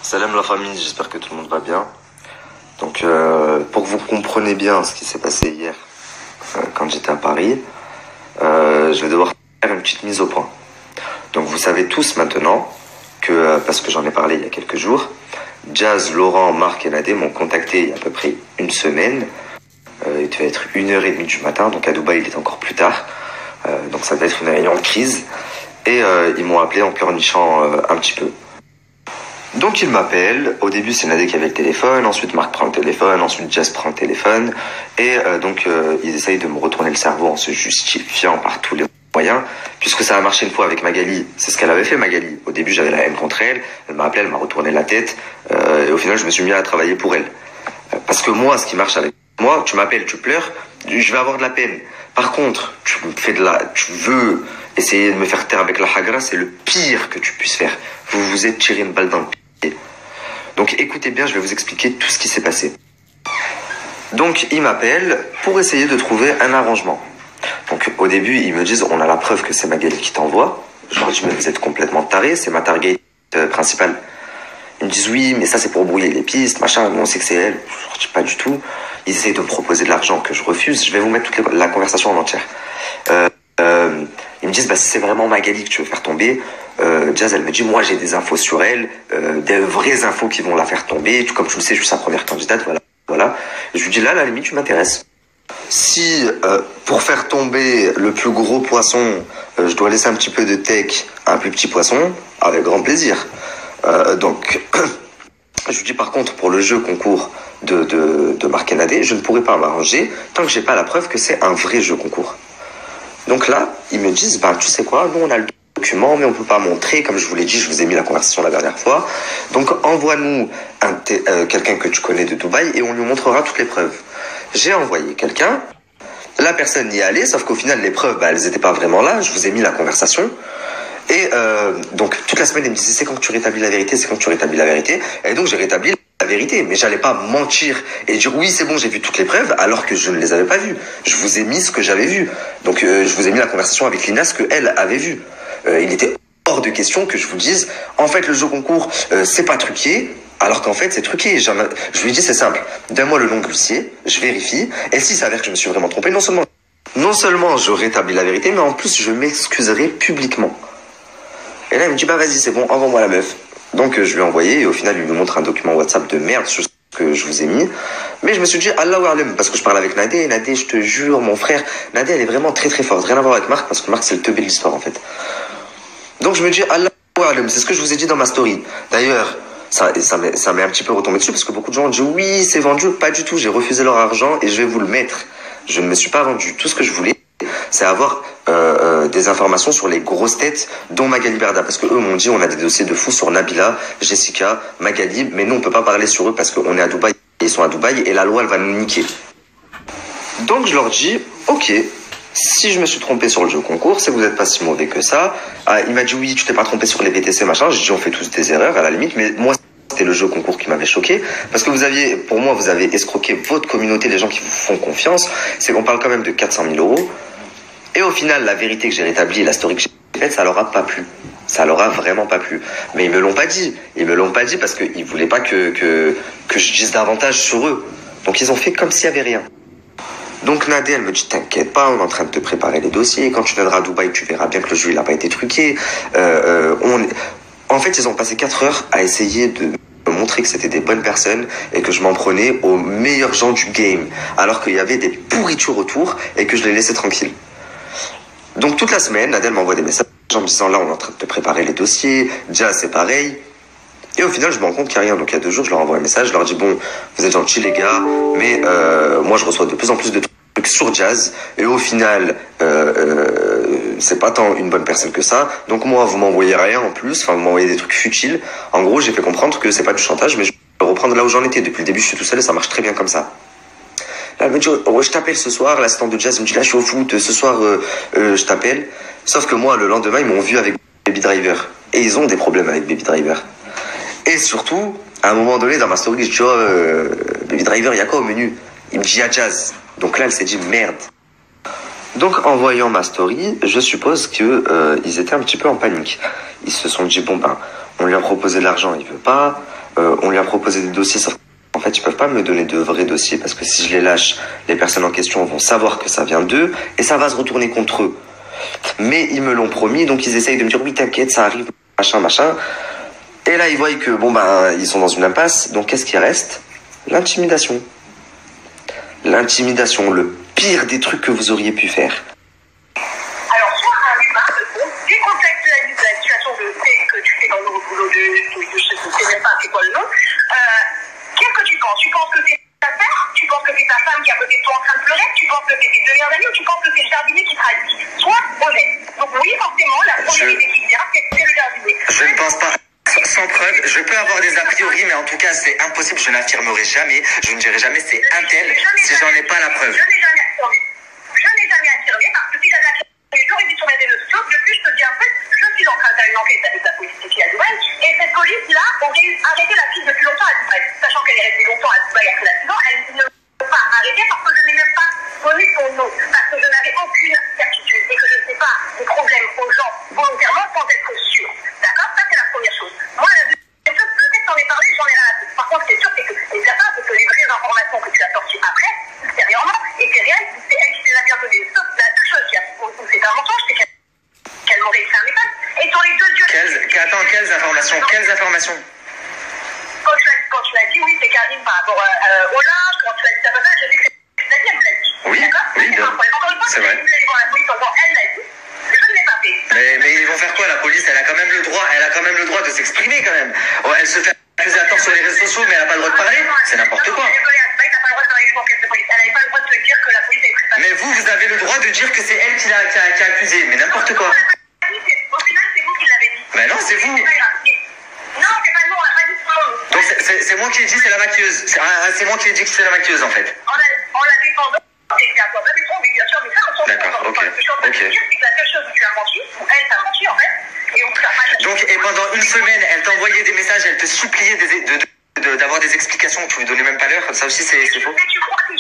Salam la famille, j'espère que tout le monde va bien. Donc pour que vous compreniez bien ce qui s'est passé hier quand j'étais à Paris, je vais devoir faire une petite mise au point. Donc vous savez tous maintenant que, parce que j'en ai parlé il y a quelques jours, Jazz, Laurent, Marc et Nadé m'ont contacté il y a à peu près une semaine. Il devait être 1h30 du matin, donc à Dubaï il est encore plus tard. Donc ça devait être une réunion de crise. Et ils m'ont appelé en pleurnichant un petit peu. Donc ils m'appellent, au début c'est Nadé qui avait le téléphone, ensuite Marc prend le téléphone, ensuite Jazz prend le téléphone, et ils essayent de me retourner le cerveau en se justifiant par tous les moyens, puisque ça a marché une fois avec Magali, c'est ce qu'elle avait fait Magali. Au début j'avais la haine contre elle, elle m'a appelé, elle m'a retourné la tête, et au final je me suis mis à travailler pour elle. Parce que moi, ce qui marche avec moi, tu m'appelles, tu pleures, je vais avoir de la peine. Par contre, tu veux essayer de me faire taire avec la hagra, c'est le pire que tu puisses faire. Vous vous êtes tiré une balle dans le pied. Donc écoutez bien, je vais vous expliquer tout ce qui s'est passé. Donc ils m'appellent pour essayer de trouver un arrangement. Donc au début, ils me disent, on a la preuve que c'est Magali qui t'envoie. Je leur dis, mais vous êtes complètement tarés, c'est ma target principale. Ils me disent, oui, mais ça c'est pour brouiller les pistes, machin, on sait que c'est elle. Je leur dis, pas du tout. Ils essayent de me proposer de l'argent que je refuse. Je vais vous mettre la conversation en entière. Ils me disent, bah, si c'est vraiment Magali que tu veux faire tomber, Jazz, elle me dit, moi j'ai des infos sur elle, des vraies infos qui vont la faire tomber. Comme tu le sais, je suis sa première candidate, voilà. Et je lui dis, là, à la limite, tu m'intéresses. Si, pour faire tomber le plus gros poisson, je dois laisser un petit peu de tech à un plus petit poisson, avec grand plaisir. Donc, je lui dis, par contre, pour le jeu concours de Marc et Nadé, je ne pourrai pas m'arranger tant que j'ai pas la preuve que c'est un vrai jeu concours. Donc là, ils me disent, bah, tu sais quoi, nous on a le document, mais on peut pas montrer, comme je vous l'ai dit, je vous ai mis la conversation la dernière fois. Donc envoie-nous quelqu'un que tu connais de Dubaï et on lui montrera toutes les preuves. J'ai envoyé quelqu'un, la personne y est allée, sauf qu'au final, les preuves, bah, elles n'étaient pas vraiment là, je vous ai mis la conversation. Et donc toute la semaine, ils me disaient, c'est quand tu rétablis la vérité, c'est quand tu rétablis la vérité. Et donc j'ai rétabli la vérité, mais j'allais pas mentir et dire oui c'est bon j'ai vu toutes les preuves alors que je ne les avais pas vues. Je vous ai mis ce que j'avais vu. Donc je vous ai mis la conversation avec Lina, ce que elle avait vu. Il était hors de question que je vous dise en fait le jeu concours c'est pas truqué alors qu'en fait c'est truqué. Je lui ai dit c'est simple, donne-moi le nom de l'huissier, je vérifie et s'il s'avère que je me suis vraiment trompé, non seulement je rétablis la vérité mais en plus je m'excuserai publiquement. Et là il me dit bah vas-y c'est bon, envoie-moi la meuf. Donc je lui ai envoyé et au final il me montre un document WhatsApp de merde sur ce que je vous ai mis. Mais je me suis dit Allahu Alem parce que je parle avec Nadé et Nadé je te jure mon frère, Nadé elle est vraiment très très forte. Rien à voir avec Marc parce que Marc c'est le teubé de l'histoire en fait. Donc je me dis Allahu Alem, c'est ce que je vous ai dit dans ma story. D'ailleurs ça m'est un petit peu retombé dessus parce que beaucoup de gens ont dit oui c'est vendu. Pas du tout, j'ai refusé leur argent et je vais vous le mettre. Je ne me suis pas vendu. Tout ce que je voulais c'est avoir des informations sur les grosses têtes dont Magali Berda parce que eux m'ont dit on a des dossiers de fous sur Nabila, Jessica, Magali mais nous on peut pas parler sur eux parce qu'on est à Dubaï et ils sont à Dubaï et la loi elle va nous niquer. Donc je leur dis ok, si je me suis trompé sur le jeu concours c'est que vous n'êtes pas si mauvais que ça. Il m'a dit oui tu t'es pas trompé sur les VTC machin. J'ai dit on fait tous des erreurs à la limite mais moi c'était le jeu concours qui m'avait choqué parce que pour moi vous avez escroqué votre communauté, les gens qui vous font confiance. C'est qu'on parle quand même de 400 000 €. Et au final, la vérité que j'ai rétablie, la story que j'ai faite, ça leur a pas plu. Ça leur a vraiment pas plu. Mais ils me l'ont pas dit. Ils me l'ont pas dit parce qu'ils voulaient pas que je dise davantage sur eux. Donc ils ont fait comme s'il y avait rien. Donc Nadé, elle me dit, t'inquiète pas, on est en train de te préparer les dossiers. Quand tu viendras à Dubaï, tu verras bien que le jeu, il a pas été truqué. En fait, ils ont passé 4 heures à essayer de me montrer que c'était des bonnes personnes et que je m'en prenais aux meilleurs gens du game. Alors qu'il y avait des pourritures autour et que je les laissais tranquilles. Donc toute la semaine, Nadel m'envoie des messages en me disant là on est en train de te préparer les dossiers, Jazz c'est pareil. Et au final je me rends compte qu'il n'y a rien. Donc il y a 2 jours je leur envoie un message, je leur dis bon vous êtes gentils les gars, mais moi je reçois de plus en plus de trucs sur Jazz. Et au final c'est pas tant une bonne personne que ça. Donc moi vous m'envoyez rien en plus, enfin vous m'envoyez des trucs futiles. En gros j'ai fait comprendre que c'est pas du chantage mais je vais reprendre là où j'en étais. Depuis le début je suis tout seul et ça marche très bien comme ça. Là, elle me dit, oh, je t'appelle ce soir, l'assistant de Jazz me dit, là, je suis au foot, ce soir, je t'appelle. Sauf que moi, le lendemain, ils m'ont vu avec Baby Driver. Et ils ont des problèmes avec Baby Driver. Et surtout, à un moment donné, dans ma story, je dis, oh, Baby Driver, il y a quoi au menu? Il me dit, il y a Jazz. Donc là, elle s'est dit, merde. Donc, en voyant ma story, je suppose que ils étaient un petit peu en panique. Ils se sont dit, bon, ben, on lui a proposé de l'argent, il veut pas. On lui a proposé des dossiers. En fait, ils peuvent pas me donner de vrais dossiers parce que si je les lâche, les personnes en question vont savoir que ça vient d'eux et ça va se retourner contre eux. Mais ils me l'ont promis, donc ils essayent de me dire oui, t'inquiète, ça arrive, machin. Et là, ils voient que ils sont dans une impasse. Donc, qu'est-ce qui reste? L'intimidation. L'intimidation, le pire des trucs que vous auriez pu faire. Alors, soit un humain, décontextualise la situation de fait que tu fais dans le boulot je ne sais même pas c'est quoi le nom. Qu'est-ce que tu penses? Tu penses que c'est ta sœur? Tu penses que c'est ta femme qui est à côté de toi en train de pleurer? Tu penses que c'est tes deux meilleurs amis ou tu penses que c'est le jardinier qui trahit? Sois honnête. Donc oui, forcément, la première idée qui vient, c'est le jardinier. Je ne pense pas. Sans preuve, je peux avoir des a priori, mais en tout cas, c'est impossible, je n'affirmerai jamais, je ne dirai jamais c'est un tel si j'en ai pas la preuve. Je n'ai jamais affirmé. Je n'ai jamais affirmé parce que si j'avais affirmé, j'aurais dû tourner des notions. De plus, je te dis en fait, je suis en train de faire une enquête avec la police ici à Dubaï, et cette police-là aurait arrêté la fille depuis longtemps à Dubaï. Sachant qu'elle est restée longtemps à Dubaï après l'accident, elle ne peut pas arrêter parce que je n'ai même pas donné son nom, parce que je n'avais aucune certitude et que je ne sais pas des problèmes aux gens volontairement sans être sûr. D'accord? Ça, c'est la première chose. Moi, la deuxième chose, peut-être t'en ai parlé, j'en ai rien à dire. Par contre, c'est sûr, c'est que c'est certain, c'est que les vraies informations que tu as sorties après, ultérieurement, étaient réelles, c'est elle qui te les a bien données. Sauf la seule chose qui a c'est un mensonge, c'est qu'elle m'aurait écrit un message. Et sur les deux yeux... Attends, quelles informations? Quand tu as dit, oui, c'est Karim par rapport au linge, quand tu as dit ça, je sais que c'est la tienne, oui, d'accord? Oui, bien. Encore une fois, c'est vrai. Vous allez voir la police, encore elle l'a dit, je ne l'ai pas fait. Mais ils vont faire quoi, la police? Elle a quand même le droit de s'exprimer quand même. Oh, elle se fait accuser à tort sur les réseaux sociaux, mais elle n'a pas le droit de parler. C'est n'importe quoi. Mais vous avez le droit de dire que c'est elle qui a accusé, mais n'importe quoi. Au final, c'est vous qui l'avez dit. Mais non, c'est vous. Non, c'est pas nous, on n'a pas dit son nom. Donc c'est moi qui ai dit c'est la maquilleuse. C'est moi qui ai dit que c'est la maquilleuse en fait. On l'a défendu. Et c'est à toi de défendre, bien sûr, mais ça, on s'en fout. D'accord, ok. Ce que je suis en train de dire, c'est que la seule chose où tu as menti, où elle t'a menti en fait, et on t'a pas... Donc, et pendant une semaine, elle t'envoyait des messages, elle te suppliait d'avoir des explications, tu lui donnais même pas l'heure, ça aussi c'est faux. Mais tu crois que